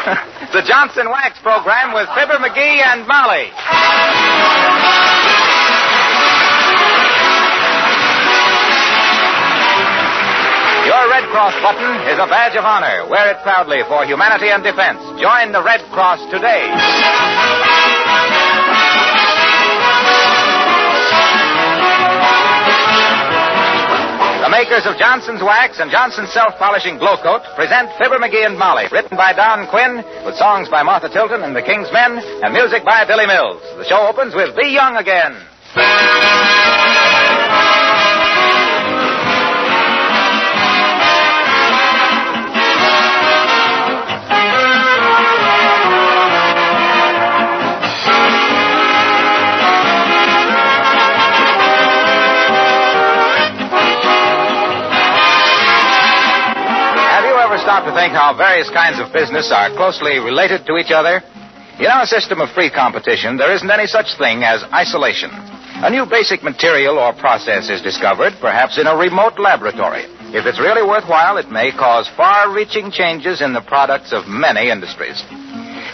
The Johnson Wax Program with Fibber McGee and Molly. Your Red Cross button is a badge of honor. Wear it proudly for humanity and defense. Join the Red Cross today. The makers of Johnson's Wax and Johnson's Self-Polishing Glo-coat present Fibber McGee and Molly, written by Don Quinn, with songs by Martha Tilton and the King's Men, and music by Billy Mills. The show opens with Be Young Again. Stop to think how various kinds of business are closely related to each other? In our system of free competition, there isn't any such thing as isolation. A new basic material or process is discovered, perhaps in a remote laboratory. If it's really worthwhile, it may cause far-reaching changes in the products of many industries.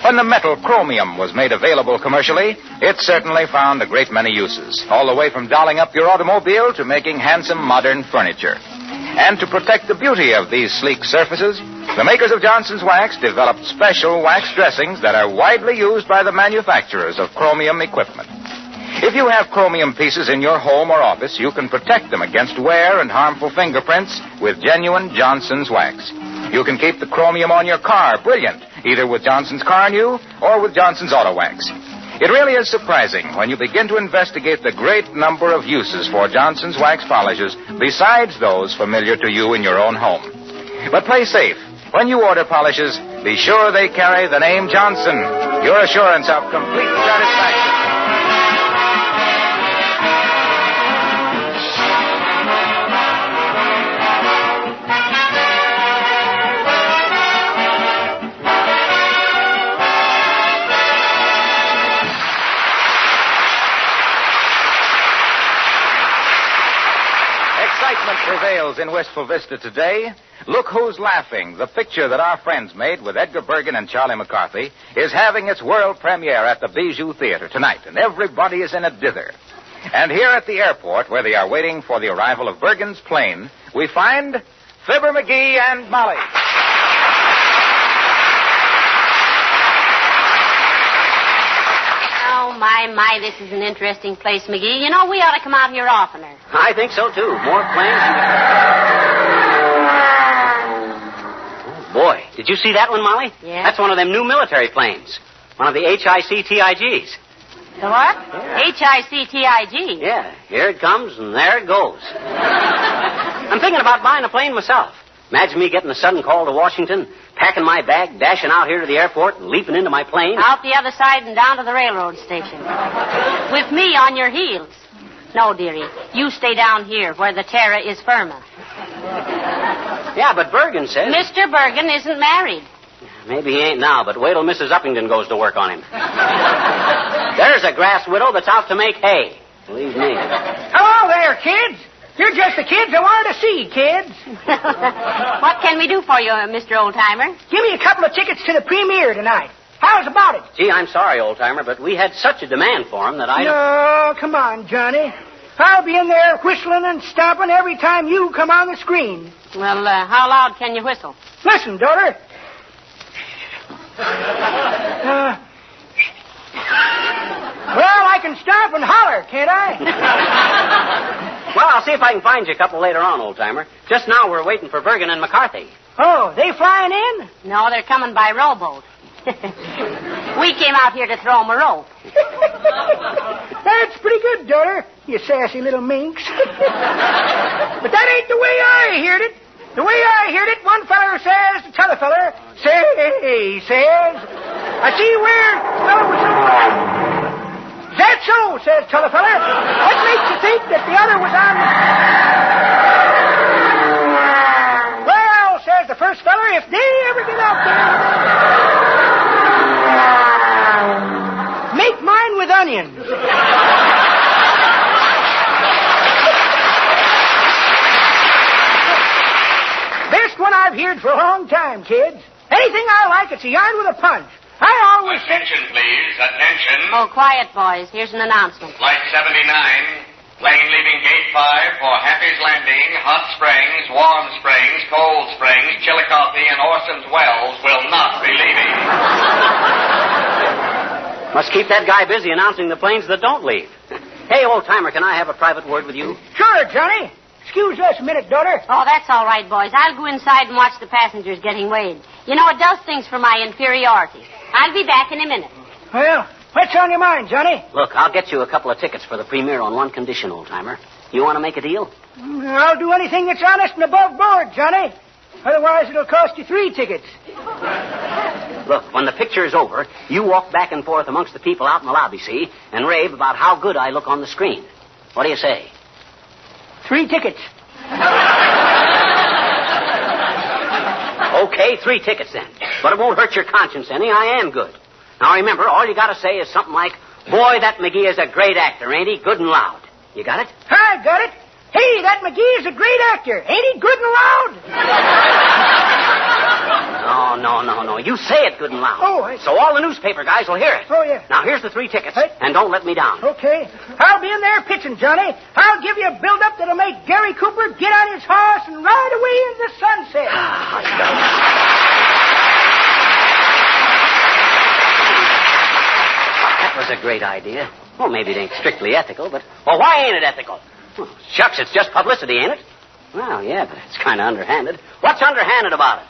When the metal chromium was made available commercially, it certainly found a great many uses, all the way from dolling up your automobile to making handsome modern furniture. And to protect the beauty of these sleek surfaces, the makers of Johnson's Wax developed special wax dressings that are widely used by the manufacturers of chromium equipment. If you have chromium pieces in your home or office, you can protect them against wear and harmful fingerprints with genuine Johnson's Wax. You can keep the chromium on your car brilliant, either with Johnson's Car New or with Johnson's Auto Wax. It really is surprising when you begin to investigate the great number of uses for Johnson's Wax polishes besides those familiar to you in your own home. But play safe. When you order polishes, be sure they carry the name Johnson, your assurance of complete satisfaction. Excitement prevails in Wistful Vista today. Look Who's Laughing, the picture that our friends made with Edgar Bergen and Charlie McCarthy, is having its world premiere at the Bijou Theater tonight, and everybody is in a dither. And here at the airport, where they are waiting for the arrival of Bergen's plane, we find Fibber McGee and Molly. My, this is an interesting place, McGee. You know, we ought to come out here oftener. I think so, too. More planes. Oh, boy. Did you see that one, Molly? Yeah. That's one of them new military planes. One of the HICTIGs. The what? Yeah. HICTIG? Yeah. Here it comes, and there it goes. I'm thinking about buying a plane myself. Imagine me getting a sudden call to Washington, packing my bag, dashing out here to the airport, and leaping into my plane. Out the other side and down to the railroad station. With me on your heels. No, dearie. You stay down here where the terra is firma. Yeah, but Bergen says... Mr. Bergen isn't married. Maybe he ain't now, but wait till Mrs. Uppington goes to work on him. There's a grass widow that's out to make hay. Believe me. Hello there, kids. You're just the kids I wanted to see, kids. What can we do for you, Mr. Oldtimer? Give me a couple of tickets to the premiere tonight. How's about it? Gee, I'm sorry, old-timer, but we had such a demand for him that I... No, come on, Johnny. I'll be in there whistling and stomping every time you come on the screen. Well, how loud can you whistle? Listen, daughter. Well, I can stomp and holler, can't I? Well, I'll see if I can find you a couple later on, old-timer. Just now we're waiting for Bergen and McCarthy. Oh, they flying in? No, they're coming by rowboat. We came out here to throw them a rope. That's pretty good, daughter, you sassy little minx. But that ain't the way I heard it. The way I heard it, one feller says to t'other feller, says, I see where fellow was so... Is that so, says t'other feller. What makes you think that the other was on... Well, says the first feller, if they ever get out there... Make mine with onions. Best one I've heard for a long time, kids. Hey, anything I like, it's a yarn with a punch. I always say... Attention, please. Attention. Oh, quiet, boys. Here's an announcement. Flight 79, plane leaving Gate 5 for Happy's Landing, Hot Springs, Warm Springs, Cold Springs, Chillicothe, and Orson's Wells will not be leaving. Must keep that guy busy announcing the planes that don't leave. Hey, old-timer, can I have a private word with you? Sure, Johnny. Excuse us a minute, daughter. Oh, that's all right, boys. I'll go inside and watch the passengers getting weighed. You know, it does things for my inferiority. I'll be back in a minute. Well, what's on your mind, Johnny? Look, I'll get you a couple of tickets for the premiere on one condition, old-timer. You want to make a deal? I'll do anything that's honest and above board, Johnny. Otherwise, it'll cost you 3 tickets. Look, when the picture is over, you walk back and forth amongst the people out in the lobby, see, and rave about how good I look on the screen. What do you say? 3 tickets. Okay, 3 tickets then. But it won't hurt your conscience any. I am good. Now remember, all you got to say is something like, "Boy, that McGee is a great actor, ain't he? Good and loud." You got it? I got it. Hey, that McGee is a great actor. Ain't he good and loud? No. You say it good and loud. Oh, So all the newspaper guys will hear it. Oh, yeah. Now, here's the 3 tickets. Hey. And don't let me down. Okay. I'll be in there pitching, Johnny. I'll give you a build-up that'll make Gary Cooper get on his horse and ride away in the sunset. That was a great idea. Well, maybe it ain't strictly ethical, but... Well, why ain't it ethical? Well, shucks, it's just publicity, ain't it? Well, yeah, but it's kind of underhanded. What's underhanded about it?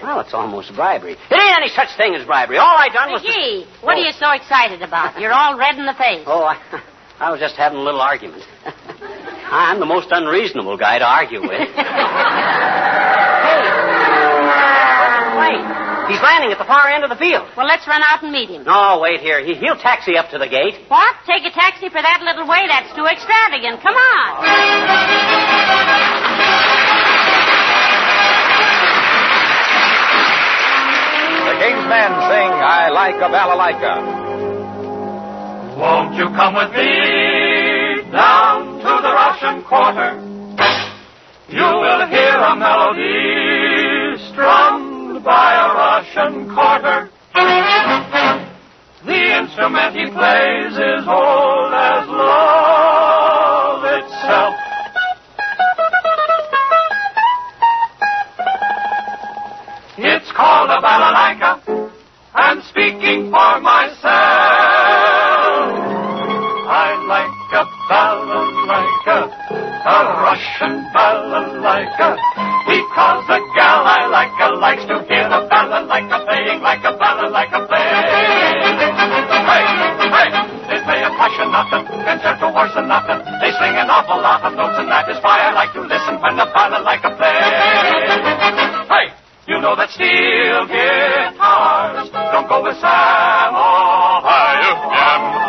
Well, it's almost bribery. It ain't any such thing as bribery. All I done was... McGee, what are you so excited about? You're all red in the face. Oh, I was just having a little argument. I'm the most unreasonable guy to argue with. Hey. Wait. He's landing at the far end of the field. Well, let's run out and meet him. No, wait here. He'll taxi up to the gate. What? Take a taxi for that little way? That's too extravagant. Come on. The King's Men sing I Like a Balalaika. Won't you come with me down to the Russian quarter? You will hear a melody strummed by a Russian quarter. The instrument he plays is old as love itself. It's called a balalaika. I'm speaking for myself. I like a balalaika, a Russian balalaika, because the gal I like likes to hear the balalaika playing like a balalaika play. Hey, they play a passionata, concerto or sonata. They sing an awful lot of notes, and that is why I like to listen when the balalaika play. Hey, you know that steel guitars don't go with Sam. Oh, hi-yo-yam.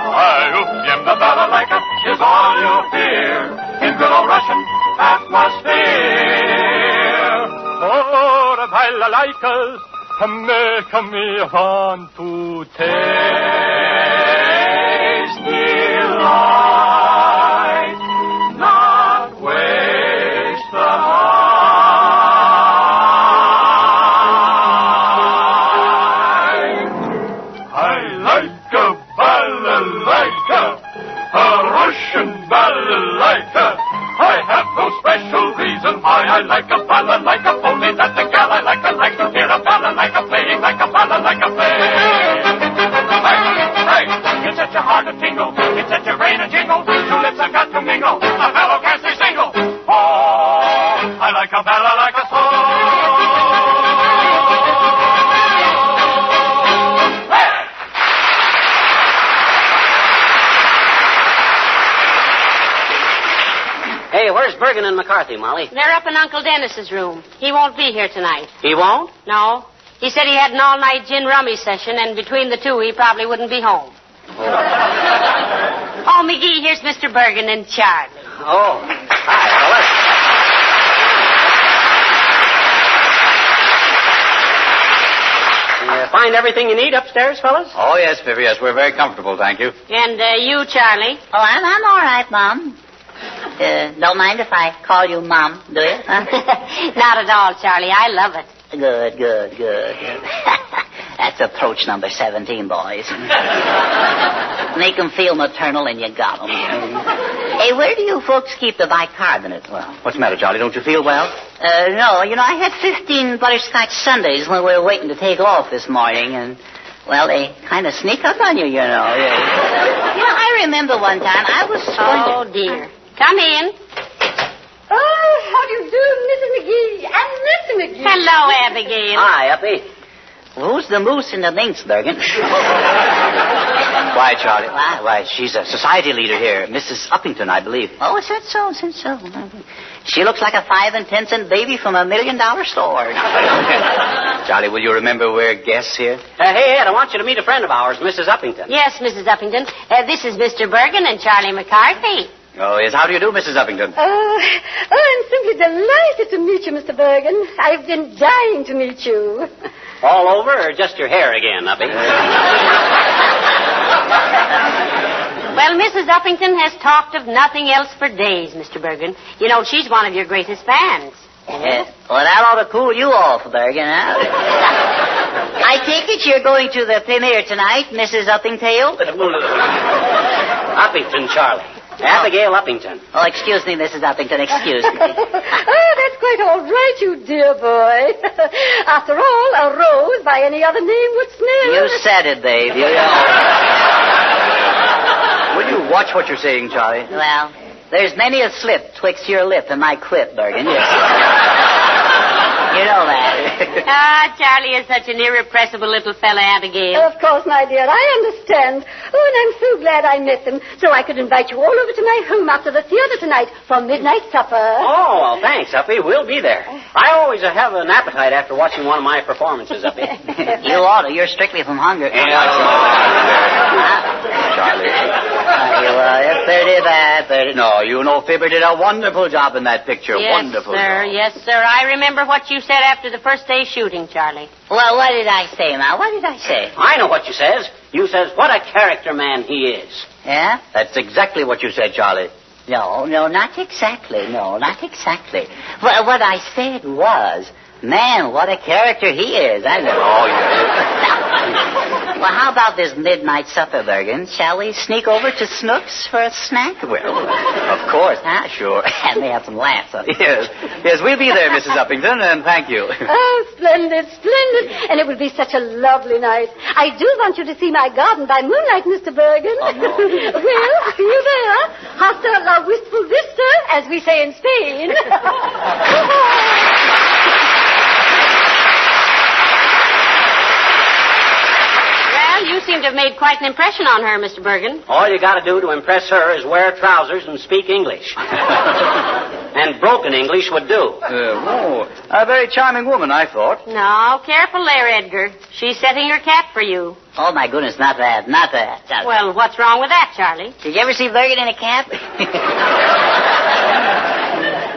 The balalaika is all you hear in good old Russian atmosphere. Oh, the balalaikas make me want to taste delight, not waste the night. I like a balalaika, a Russian balalaika. I have no special reason why I like a balalaika, only that the gal I like to hear a balalaika playing like a balalaika play. Hey, it sets your heart to tingle, it sets your brain to jingle, 2 lips have got to mingle, a fellow can't stay single. Oh, I like a balalaika song. Hey, where's Bergen and McCarthy, Molly? They're up in Uncle Dennis's room. He won't be here tonight. He won't? No. He said he had an all-night gin rummy session, and between the two, he probably wouldn't be home. Oh, McGee, here's Mr. Bergen and Charlie. Oh, hi, fellas. Find everything you need upstairs, fellas? Oh, yes, Fibber, yes. We're very comfortable, thank you. And you, Charlie? Oh, I'm all right, Mom. Don't mind if I call you Mom, do you? Huh? Not at all, Charlie. I love it. Good. That's approach number 17, boys. Make them feel maternal and you got them. Hey, where do you folks keep the bicarbonate? Well, what's the matter, Charlie? Don't you feel well? No, I had 15 butterscotch sundaes when we were waiting to take off this morning, and, well, they kind of sneak up on you, Yeah. I remember one time I was... Oh, dear. Come in. Oh, how do you do, Mrs. McGee and Mr. McGee? Hello, Abigail. Hi, Uppy. Who's the moose in the minx, Bergen? Why, Charlie? Why, she's a society leader here. Mrs. Uppington, I believe. Oh, is that so? She looks like a 5 and 10 cent baby from $1 million store. Charlie, will you remember we're guests here? Hey, Ed, I want you to meet a friend of ours, Mrs. Uppington. Yes, Mrs. Uppington. This is Mr. Bergen and Charlie McCarthy. Oh, yes. How do you do, Mrs. Uppington? I'm simply delighted to meet you, Mr. Bergen. I've been dying to meet you. All over or just your hair again, Uppy? Well, Mrs. Uppington has talked of nothing else for days, Mr. Bergen. She's one of your greatest fans. Well, that ought to cool you off, Bergen, huh? I take it you're going to the premiere tonight, Mrs. Uppingtail? Uppington, Charlie. Abigail Uppington. Oh, excuse me, Mrs. Uppington, excuse me. That's quite all right, you dear boy. After all, a rose by any other name would smell. You said it, babe. Will you watch what you're saying, Charlie? Well, there's many a slip twixt your lip and my quip, Bergen. Yes. You know that. Charlie is such an irrepressible little fella, Abigail. Of course, my dear, I understand. Oh, and I'm so glad I met them, so I could invite you all over to my home after the theater tonight for midnight supper. Oh, well, thanks, Uppy. We'll be there. I always have an appetite after watching one of my performances, Uppy. You ought to. You're strictly from hunger. Charlie. It's pretty bad. No, Fibber did a wonderful job in that picture. Wonderful job. Yes, sir. I remember what you said after the first day shooting, Charlie. Well, what did I say, Ma? What did I say? I know what you says. You says, what a character man he is. Yeah? That's exactly what you said, Charlie. No, not exactly. No, not exactly. Well, what I said was, man, what a character he is. I know. Oh, yeah. Well, how about this midnight supper, Bergen? Shall we sneak over to Snook's for a snack? Well, of course. Sure. And they have some laughs. Yes, we'll be there, Mrs. Uppington, and thank you. Oh, splendid. And it will be such a lovely night. I do want you to see my garden by moonlight, Mr. Bergen. Oh, no. Well, see you there. Hasta la wistful vista, as we say in Spain. You seem to have made quite an impression on her, Mr. Bergen. All you got to do to impress her is wear trousers and speak English. And broken English would do. A very charming woman, I thought. No, careful there, Edgar. She's setting her cap for you. Oh, my goodness, not that. Well, what's wrong with that, Charlie? Did you ever see Bergen in a cap?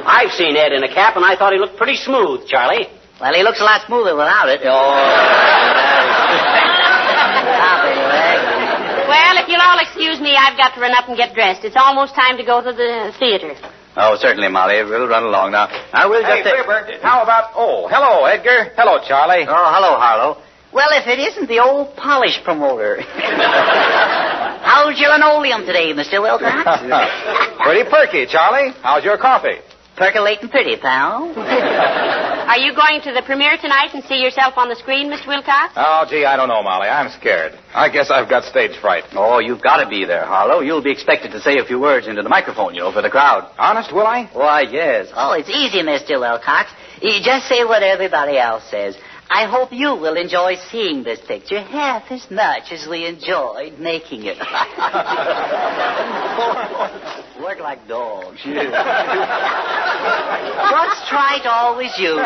I've seen Ed in a cap, and I thought he looked pretty smooth, Charlie. Well, he looks a lot smoother without it. Well, if you'll all excuse me, I've got to run up and get dressed. It's almost time to go to the theater. Oh, certainly, Molly. We'll run along now. We'll Hey, Fibber, how about... Oh, hello, Edgar. Hello, Charlie. Oh, hello, Harlow. Well, if it isn't the old polish promoter. How's your linoleum today, Mr. Wilcox? Pretty perky, Charlie. How's your coffee? Percolating pretty, pal. Are you going to the premiere tonight and see yourself on the screen, Mr. Wilcox? Oh, gee, I don't know, Molly. I'm scared. I guess I've got stage fright. Oh, you've got to be there, Harlow. You'll be expected to say a few words into the microphone, for the crowd. Honest, will I? Why, yes. Oh, it's easy, Mr. Wilcox. You just say what everybody else says. I hope you will enjoy seeing this picture half as much as we enjoyed making it. Work like dogs. What's try to always use.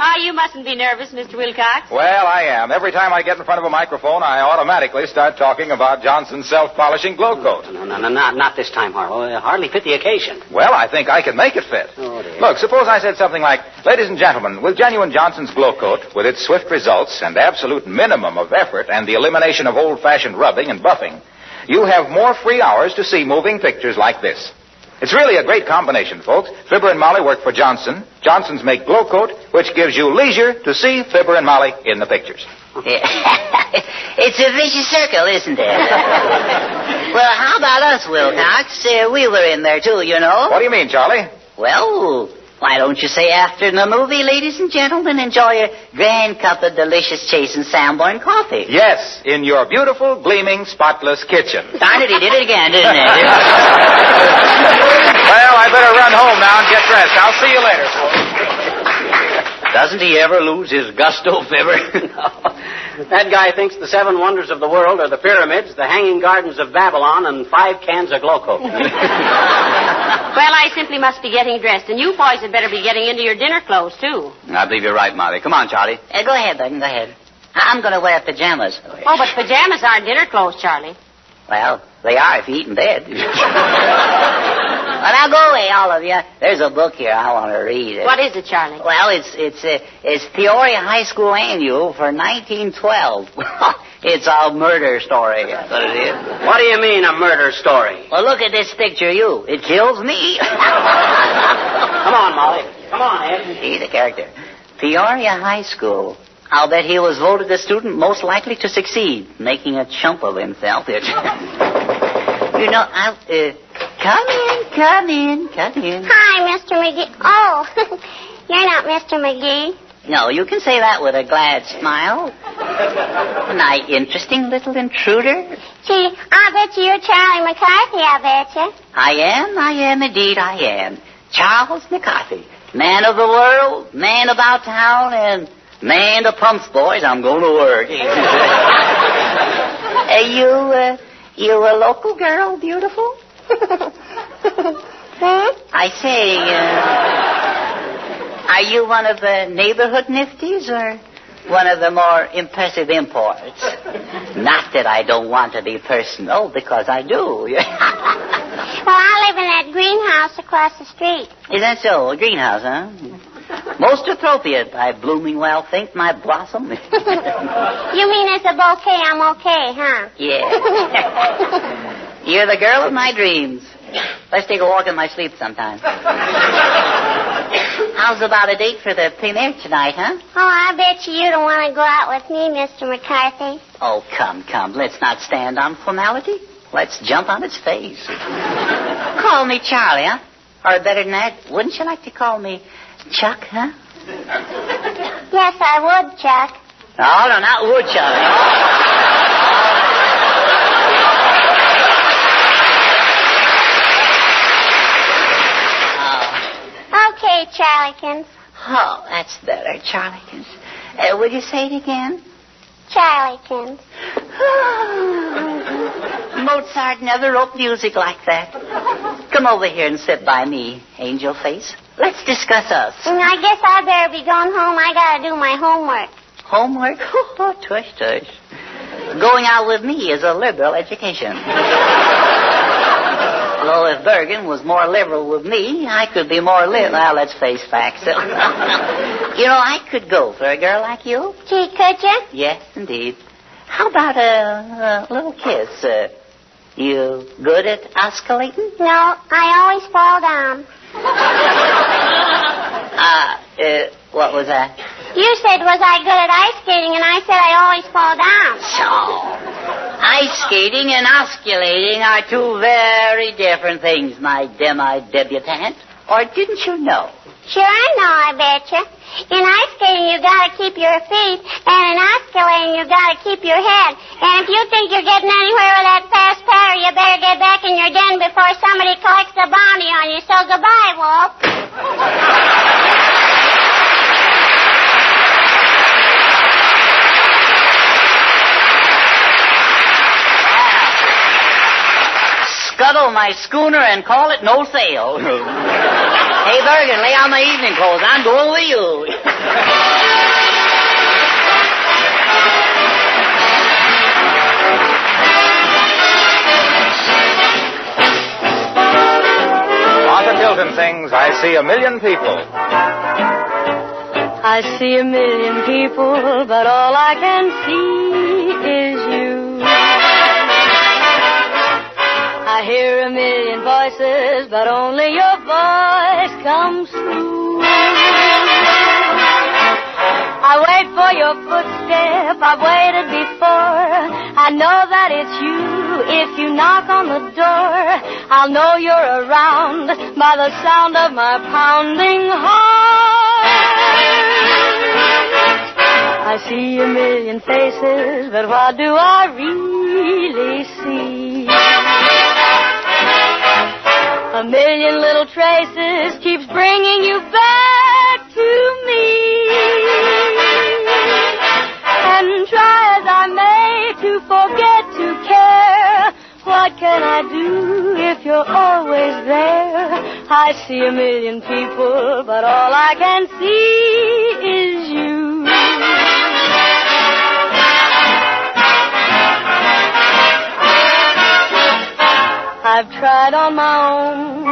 Oh, you mustn't be nervous, Mr. Wilcox. Well, I am. Every time I get in front of a microphone, I automatically start talking about Johnson's self-polishing Glo-coat. No, not this time, Harlow. Hardly fit the occasion. Well, I think I can make it fit. Oh, dear. Look, suppose I said something like, ladies and gentlemen, with genuine Johnson's Glo-coat, with its swift results and absolute minimum of effort and the elimination of old-fashioned rubbing and buffing, you have more free hours to see moving pictures like this. It's really a great combination, folks. Fibber and Molly work for Johnson. Johnson's make Glo-coat, which gives you leisure to see Fibber and Molly in the pictures. It's a vicious circle, isn't it? Well, how about us, Wilcox? We were in there, too, you know. What do you mean, Charlie? Well, why don't you say after the movie, ladies and gentlemen, enjoy a grand cup of delicious Chase & Sanborn coffee? Yes, in your beautiful, gleaming, spotless kitchen. Darn it, he did it again, didn't he? Well, I better run home now and get dressed. I'll see you later, folks. Doesn't he ever lose his gusto, Fibber? No. That guy thinks the 7 wonders of the world are the pyramids, the hanging gardens of Babylon, and 5 cans of Glo-coat. Well, I simply must be getting dressed, and you boys had better be getting into your dinner clothes, too. I believe you're right, Molly. Come on, Charlie. Go ahead, Button, go ahead. I'm going to wear pajamas. Oh, but pajamas aren't dinner clothes, Charlie. Well, they are if you eat in bed. Well, now go away, all of you. There's a book here I want to read. What is it, Charlie? Well, it's Peoria High School Annual for 1912. It's a murder story. That's what it is. What do you mean, a murder story? Well, look at this picture, you. It kills me. Come on, Molly. Come on, Ed. See the character. Peoria High School. I'll bet he was voted the student most likely to succeed, making a chump of himself. You know, come in. Hi, Mr. McGee. Oh, you're not Mr. McGee. No, you can say that with a glad smile. My interesting little intruder. Gee, I bet you're Charlie McCarthy, I bet you. I am, indeed I am. Charles McCarthy, man of the world, man about town, and man of pumps, boys. I'm going to work. You a local girl, beautiful? I say, are you one of the neighborhood nifties or one of the more impressive imports? Not that I don't want to be personal, because I do. Well, I live in that greenhouse across the street. Is that so? A greenhouse, huh? Most appropriate, I blooming well think, my blossom. You mean as a bouquet, I'm okay, huh? Yeah. You're the girl of my dreams. Let's take a walk in my sleep sometime. How's about a date for the premiere tonight, huh? Oh, I bet you don't want to go out with me, Mr. McCarthy. Oh, come. Let's not stand on formality. Let's jump on its face. Call me Charlie, huh? Or better than that, wouldn't you like to call me Chuck, huh? Yes, I would, Chuck. No, not would, Charlie. Okay, Charliekins. Oh, that's better, Charliekins. Will you say it again? Charliekins. Mozart never wrote music like that. Come over here and sit by me, angel face. Let's discuss us. I guess I better be going home. I gotta do my homework. Homework? Oh, tush. Going out with me is a liberal education. Though if Bergen was more liberal with me, I could be more liberal. Well, let's face facts. You know, I could go for a girl like you. Gee, could you? Yes, indeed. How about a little kiss? You good at oscillating? No, I always fall down. What was that? You said, was I good at ice skating, and I said I always fall down. So, ice skating and osculating are two very different things, my demi-debutante. Or didn't you know? Sure I know, I betcha. In ice skating, you gotta keep your feet, and in oscillating, you gotta keep your head. And if you think you're getting anywhere with that fast patter, you better get back in your den before somebody collects the bounty on you. So goodbye, Wolf. Scuttle my schooner and call it no sail. Hey, Bergen, lay on my evening clothes. I'm going with you. Arthur Tilton sings, I See a Million People. I see a million people, but all I can see is you. I hear a million voices, but only your voice comes through. I wait for your footstep, I've waited before. I know that it's you. If you knock on the door, I'll know you're around by the sound of my pounding heart. I see a million faces, but what do I really see? A million little traces keeps bringing you back to me. And try as I may to forget to care, what can I do if you're always there? I see a million people, but all I can see is you. I've tried on my own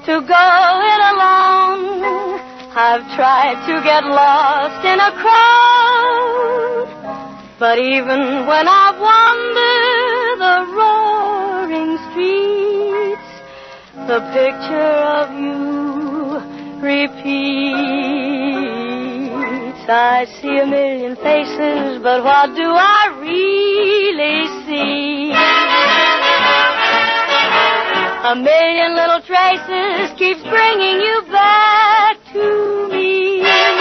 to go it alone. I've tried to get lost in a crowd. But even when I wander the roaring streets, the picture of you repeats. I see a million faces, but what do I really see? A million little traces keeps bringing you back to me. And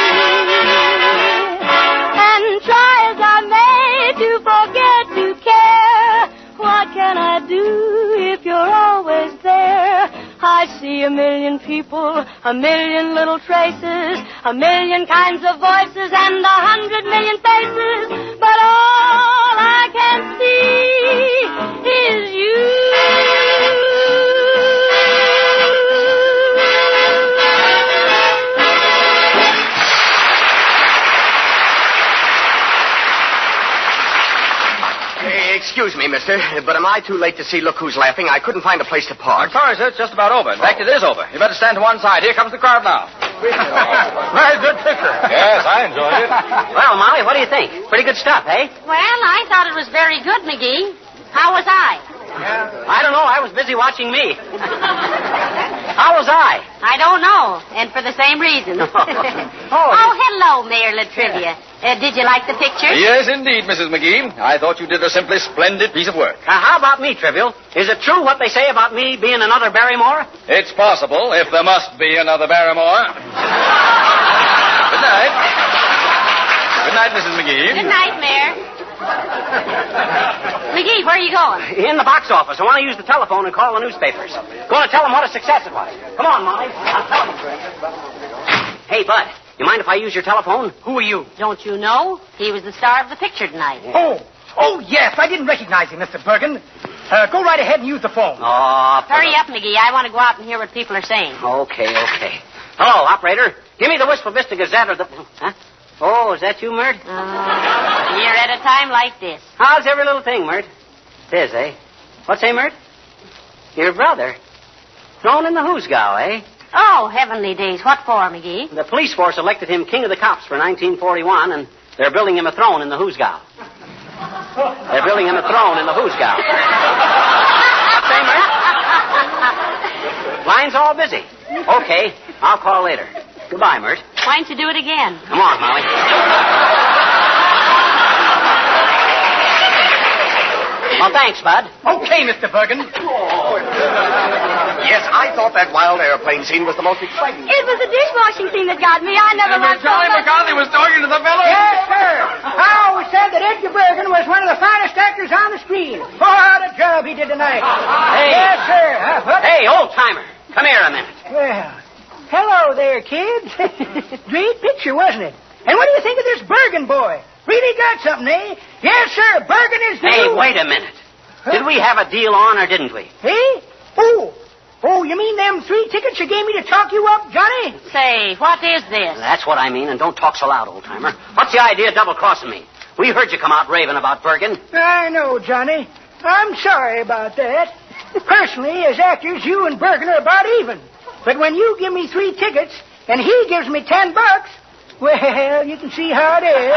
try as I may to forget to care, what can I do if you're always there? I see a million people, a million little traces, a million kinds of voices and 100 million faces, but all I can see is you. Excuse me, mister, but am I too late to see Look Who's Laughing? I couldn't find a place to park. I'm sorry, sir. It's just about over. In fact, it is over. You better stand to one side. Here comes the crowd now. Very good picture. Yes, I enjoyed it. Well, Molly, what do you think? Pretty good stuff, eh? Well, I thought it was very good, McGee. How was I? I don't know. I was busy watching me. How was I? I don't know, and for the same reason. Oh, hello, Mayor Latrivia. Did you like the picture? Yes, indeed, Mrs. McGee. I thought you did a simply splendid piece of work. How about me, Trivial? Is it true what they say about me being another Barrymore? It's possible, if there must be another Barrymore. Good night. Good night, Mrs. McGee. Good night, Mayor. McGee, where are you going? In the box office. I want to use the telephone and call the newspapers. Going to tell them what a success it was. Come on, Molly. I'll tell them. Hey, Bud, you mind if I use your telephone? Who are you? Don't you know? He was the star of the picture tonight. Oh, yes. I didn't recognize him, Mr. Bergen. Go right ahead and use the phone. Oh, hurry up, McGee. I want to go out and hear what people are saying. Okay. Hello, operator. Give me the Wistful Vista Gazette or the... Huh? Oh, is that you, Mert? You're at a time like this. How's every little thing, Mert? It is, eh? What's say, Mert? Your brother. Thrown in the hoosgow, eh? Oh, heavenly days. What for, McGee? The police force elected him king of the cops for 1941, and they're building him a throne in the hoosgow. They're building him a throne in the hoosgow. Say, Mert? Line's all busy. Okay, I'll call later. Goodbye, Mert. Why don't you do it again? Come on, Molly. Well, thanks, Bud. Okay, Mr. Bergen. Yes, I thought that wild airplane scene was the most exciting. It was the dishwashing scene that got me. I never liked Charlie McCarthy was talking to the fellow. Yes, sir. I always said that Edgar Bergen was one of the finest actors on the screen. What a job he did tonight. Hey. Yes, sir. Hey, old-timer. Come here a minute. Well, hello there, kids. Great picture, wasn't it? And what do you think of this Bergen boy? Really got something, eh? Yes, sir. Bergen is new. Hey, wait a minute. Did we have a deal on or didn't we? Eh? Oh, you mean them 3 tickets you gave me to talk you up, Johnny? Say, what is this? That's what I mean, and don't talk so loud, old-timer. What's the idea of double-crossing me? We heard you come out raving about Bergen. I know, Johnny. I'm sorry about that. Personally, as actors, you and Bergen are about even. But when you give me 3 tickets and he gives me $10, well, you can see how it is.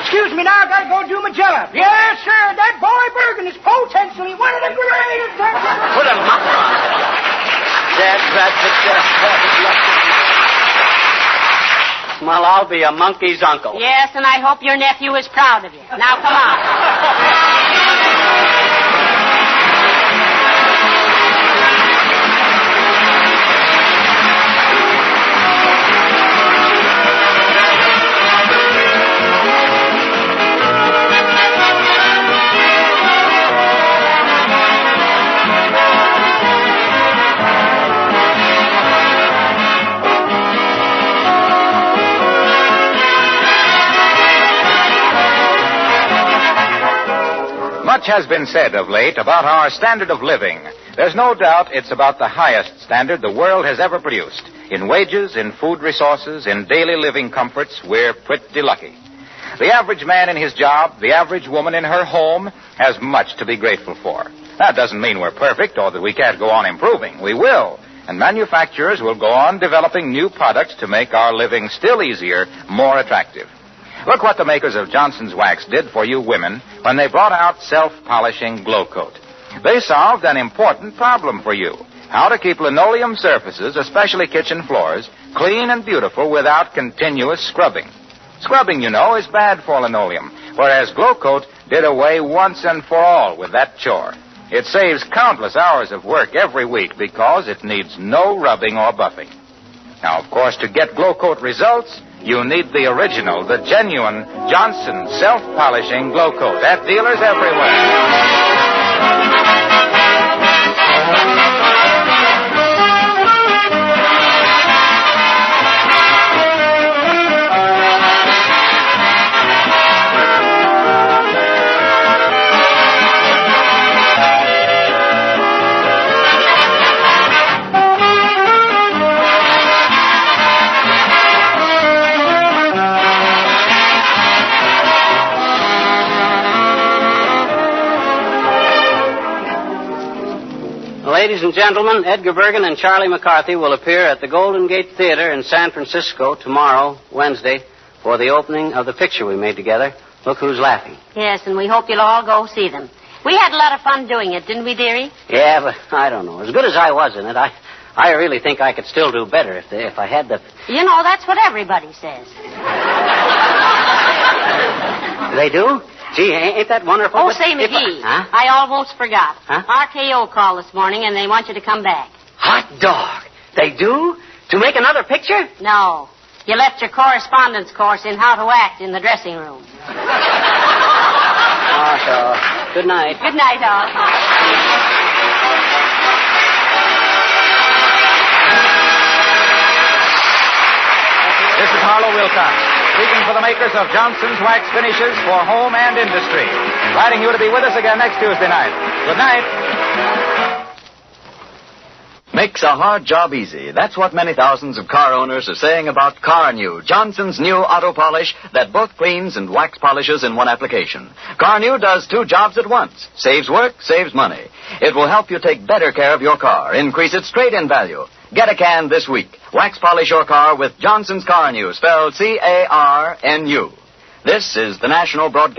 Excuse me now, I gotta go I do my job. Yes, sir. That boy Bergen is potentially one of the greatest. Put a mucker on it. Dad, well, I'll be a monkey's uncle. Yes, and I hope your nephew is proud of you. Now, come on. Much has been said of late about our standard of living. There's no doubt it's about the highest standard the world has ever produced. In wages, in food resources, in daily living comforts, we're pretty lucky. The average man in his job, the average woman in her home, has much to be grateful for. That doesn't mean we're perfect or that we can't go on improving. We will. And manufacturers will go on developing new products to make our living still easier, more attractive. Look what the makers of Johnson's Wax did for you women when they brought out self-polishing Glo-coat. They solved an important problem for you: how to keep linoleum surfaces, especially kitchen floors, clean and beautiful without continuous scrubbing. Scrubbing, you know, is bad for linoleum, whereas Glo-coat did away once and for all with that chore. It saves countless hours of work every week because it needs no rubbing or buffing. Now, of course, to get Glo-coat results, you need the original, the genuine Johnson self-polishing Glo-coat at dealers everywhere. Ladies and gentlemen, Edgar Bergen and Charlie McCarthy will appear at the Golden Gate Theater in San Francisco tomorrow, Wednesday, for the opening of the picture we made together, Look Who's Laughing. Yes, and we hope you'll all go see them. We had a lot of fun doing it, didn't we, dearie? Yeah, but I don't know. As good as I was in it, I really think I could still do better if I had the... You know, that's what everybody says. They do? Gee, ain't that wonderful? Oh, say, McGee, I almost forgot. RKO called this morning, and they want you to come back. Hot dog. They do? To make another picture? No. You left your correspondence course in how to act in the dressing room. Oh, so, good night. Good night, all. This is Harlow Wilcox, speaking for the makers of Johnson's Wax Finishes for home and industry. Inviting you to be with us again next Tuesday night. Good night. Makes a hard job easy. That's what many thousands of car owners are saying about Car New, Johnson's new auto polish that both cleans and wax polishes in one application. Car New does two jobs at once. Saves work, saves money. It will help you take better care of your car, increase its trade-in value. Get a can this week. Wax polish your car with Johnson's Car New, spelled C-A-R-N-U. This is the National Broadcast